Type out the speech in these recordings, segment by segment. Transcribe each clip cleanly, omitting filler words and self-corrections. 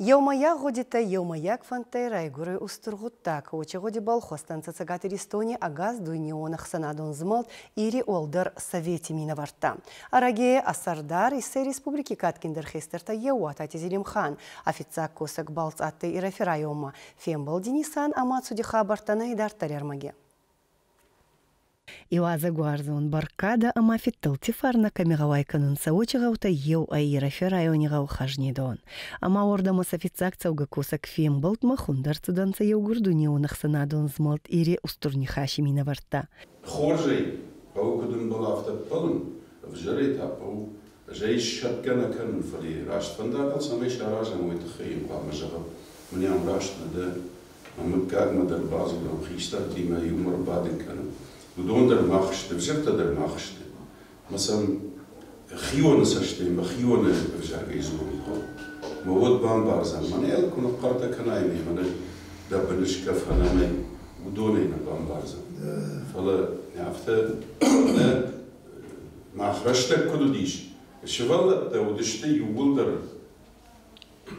Еумая годита еумаяк фантайрай гуры устургуттак, очи годи балхостан цацагатыр Эстония агаз дуйнионах санадон змалт ири олдар совети минаварта. Арагея асардар иссе республики каткиндер хестерта еуата тезелим хан, офицак косак балц атты ирафирайома, фембал Денисан амацуди хабартана идартар ярмаге. Иуаза гуарзон баркада амафиттыл тифарна камегавайканын саочигаута ев аирафе районигау хажнедон. Ама ордамас офицакцауга косак фембалт махундарцуданца еугурдунионах санадон змалт ири устурнихаши минаварта. Хоржей, паукудун балафта палын, вжарит апау, жейш шаткана канын фали рашт фандагал самеш аражан уйтахаим памажагал. Мне амрашт нада, амыккаг мадар базугам хиштар дима юмор бадин канын. Удондер махште, взертадер махште. Масам хионы саште, ма хионы взяга изгуни. Ма вот бамбарзан. Мане элкуна карта канайми, мане дабанышка фанаме удонейна бамбарзан. Фала нафта мане махраштек кудудиш. Шевала да удиште югулдер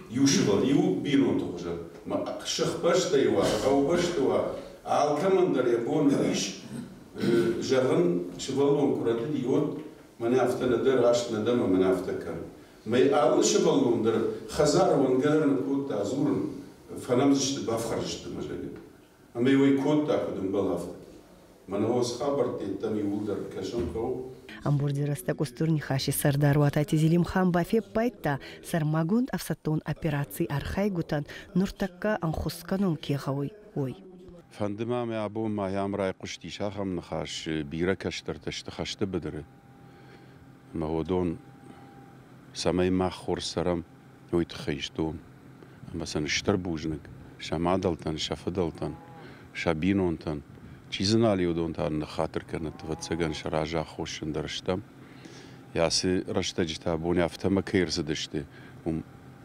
юшевал ю бирон тоже. Ма шахбаште юа, аубаште юа, алкамандар ябон лиш. Жагын шыбаллон курады диот, мане автанадыр ашнадама мане автакан. Май аллы шыбаллондыр хазарован галерны кодта азурын фанамзышты бафхарышты мажаги. Амай ой кодта кудын балафты. Мане оз хабарты там юлдар кашон кау. Амбурдираста кустурнихаши сардар ватати зелим хан бафе пайта сармагунд авсатон операции архайгутан нуртакка анхусканон кехавой. Ой. Фандымам ябу ма ямрай кушти шахам нахаш бира каштарташты хашты бедре. Маводон самай махор сарам ойт хайштон. Амасан штар бужник, шамадалтан, шафадалтан, шабинонтан. Чизинали удонтан хатыр канат вацаган шаража хошын дарштам. Ясы раштаджта буни автама кайрзадышты.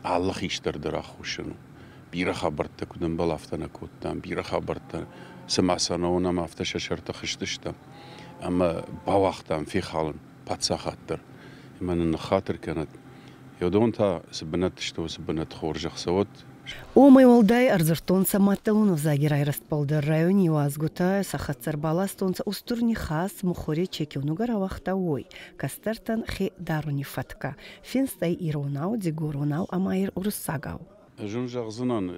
Аллах иштар дарахошын. Бира хабарта кудын балафтана коттан, бира хабарта самасана онам афташа шарта хыштышта. Ама бавахтан фихалын, патсахаттыр. Иманын хатыр канат. Йодонта сыбынат что сыбынат хоржах савот. Омай олдай арзыртон саматталунов загирай растпалдар районе уазгута сахатсар баластонца устурни хас мухори чекеунугар авахта ой. Кастартан хи даруни фатка. Финстай иронау дигуронау амайр урсагау. Жун жагзынан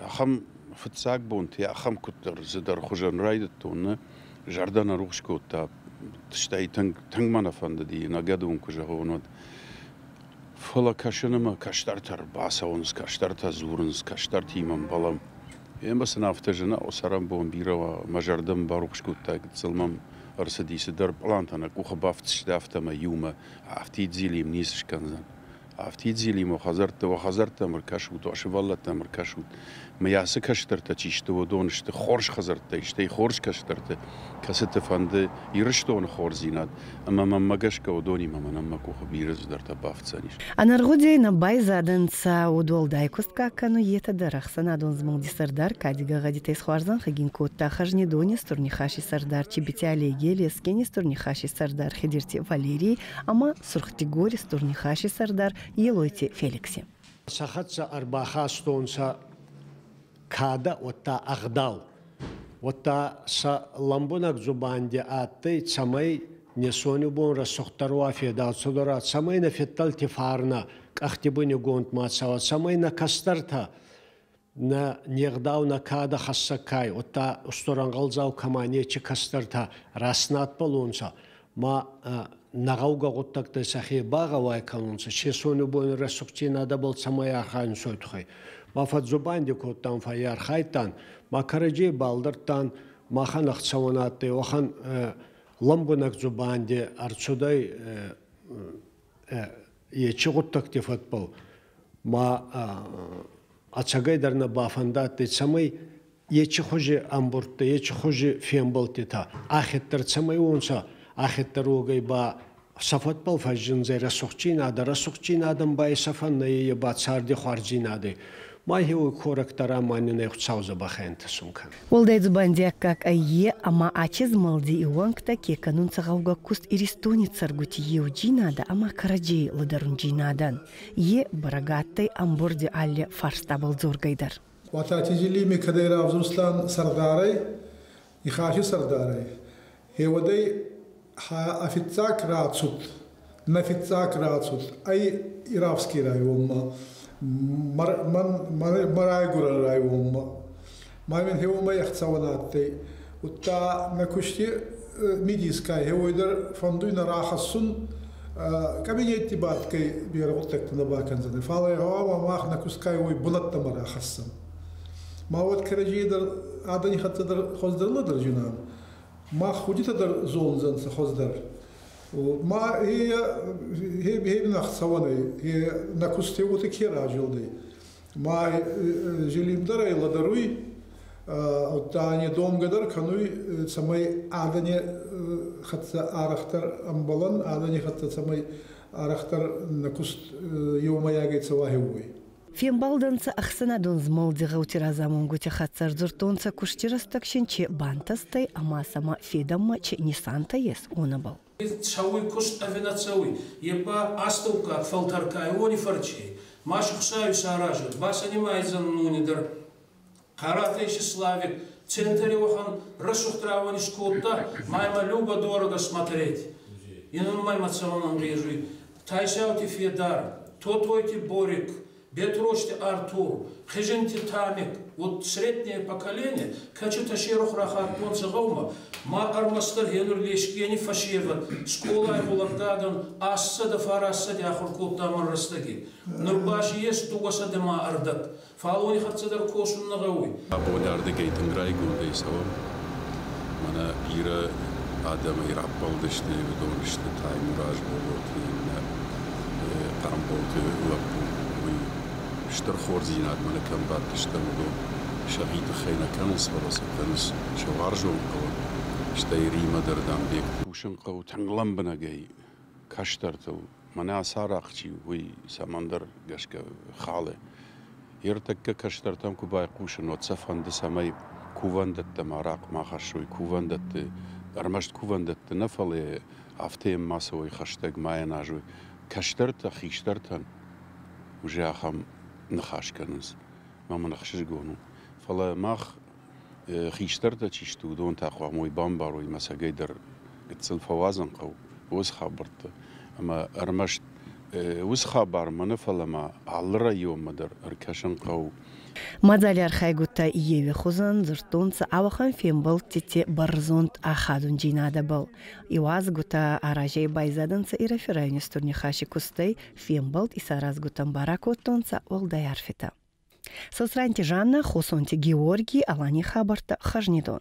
ахам футсак бонти ахам куттар зидар хужан райдаттон жардана рухшкотта тштай тангмана фанда ди нагадун кужагонот фола кашынама каштартар басаунс каштарта зурунс каштарт имам балам эмбасына автажына осарам бон бирава мажардам барухшкотта гцылмам арсадиси дар плантана кухабафтшда автама юма афтидзилим нисшканзан Автидзили мо хазарта маркашут, ашваллата маркашут. Маясы каштарта чишты водонышты хорш хазарта, иште хорш каштарта. Касete фанды ирыштон хорзинат. Ама мамагашка водони маманам макуха бирыздарта бафцаниш. Анаргуде на байзаденца удол дайкостка кану ета дарахсан адонзмон дисардар кадига гадитес хварзан хагин котта хажнедони стурнихаши сардар чибитяли гели скени стурнихаши сардар хидирти Валерий, ама сурхтигори стурнихаши сардар Елойте Феликсе. Сахатса арбаха стонса када отта агдал. Отта са ламбунак зубанде атты цамай несони бон расохтарва федал содора цамай на феттал тифарна кахтибуни гонт мацава цамай на кастарта на негдау на када хассакай отта усторангалзау каманечи кастарта раснат полунса ма нагауга готтакта сахи бага вай канунса чесони бон расохтина да бол цамая хан сойтхай мафат зубанде коттан фаяр хайтан макараджи балдыртан махан ахцаванатты охан ламбунак зубанде арцудай ечигуттак тефатпал ма ацагайдарна бафандатты цамай ечихужи амбуртты ечихужи фембалтита ахеттер цамай онса ахеттер огай ба сафатпал фажин зайра сухчина да расухчина адам бай сафан на ба царди харжинады Махиу корректора манина ихцауза бахента сумка. Олдай зубандия как айе, ама ачез малди иванкта ке канун цагауга куст иристони царгути еуджинада, ама караджей ладарунджинадан. Е барагаттай амборди алле фарстабл зоргайдар. وتعتجلي مكدير عبد الرسلان سرداري يخاشي سرداري هي ودي أفتاك راتسوت نفتاك راتسوت أي إرافسكي راي وما مراي غور راي وما ما من هو ما يختسوناتي وتا نكشتي ميديسكاي هو يدر فندوين راخصن كابينيت تبات كي بيرغوتك تنباكن زين فالي هو ما اخنا كسكاي وي بلط مرا خصن ما ود كرجيدر عادني حتى در خزدر لدر جنان ما خودي تدر زون زن خزدر وما هي بنخسوني هي نكستي وتكي راجل دي ما جليم دري لدروي وتاني دوم قدر كانوي سمي عادني حتى أرختر أمبلن عادني حتى سمي أرختر نكست يوم يجي سواهي وي Фембалданца ахсанадон змалдига утиразамон гути хатсар зуртонца куштирастак шинче бантастай, ама сама федамма че нисанта ес онабал. Цауи куст авинацауи, еба астаука фалтарка иони фарчи, машухсаю саражу, басани майзан нунидер, каратейши славик, центре охан расухтравани скотта, майма люба дорого смотреть. Инун майма цаван англежуи, тайсаути федар, тотойти борик, Бетрочти Артур, хиженти Тамик, вот среднее поколение, качу-то шерох рахатон цагаума, ма армастер генур лешкени фашева, школа и булардадан, асса да фарасса дяхуркут тамар растаги. Нурбаши есть тугаса дема ардат, фалони хатсадар кошун нагауи. Абонярды гейтен грайгунды савам, мана пира адама ираппалдышты, ведонышты, таймураж болоты, тамболты, лапу. اشتر خورزينات من كان بعد تشتملو شهيد خينا كانس ورس كانس شوارجو قو اشتيري مدر دام بيك وشن قو تنغلم بنا جاي كاشترتو منا سارقتي وي سمندر غشك خاله يرتك كاشترتم كوباي قوشن وتصفن دسمي كوفندت مراق ما خشوي كوفندت ارمشت كوفندت نفل افتيم ما سوي خشتك ما يناجوي كاشترت خيشترتن وجاهم نخاش كنز ما نخشش جونو فلا ماخ خيشترت تشتو دون تاخو موي بامبار وي مساجيدر اتصل فوازن قو وس خبرت اما ارمشت وس خبر من فلا ما على يوم مدر اركشن قو مازال архайгута иеве хузан зуртонца авахан фембал тите барзонт ахадун джинада был. Иуаз гута аражей байзаданца и рафирайнес турнихаши кустай фембалт и сараз гутан баракотонца олдай арфита. Сосранти Жанна, Хосонти Георгий, Алани Хабарта, Хажнидон.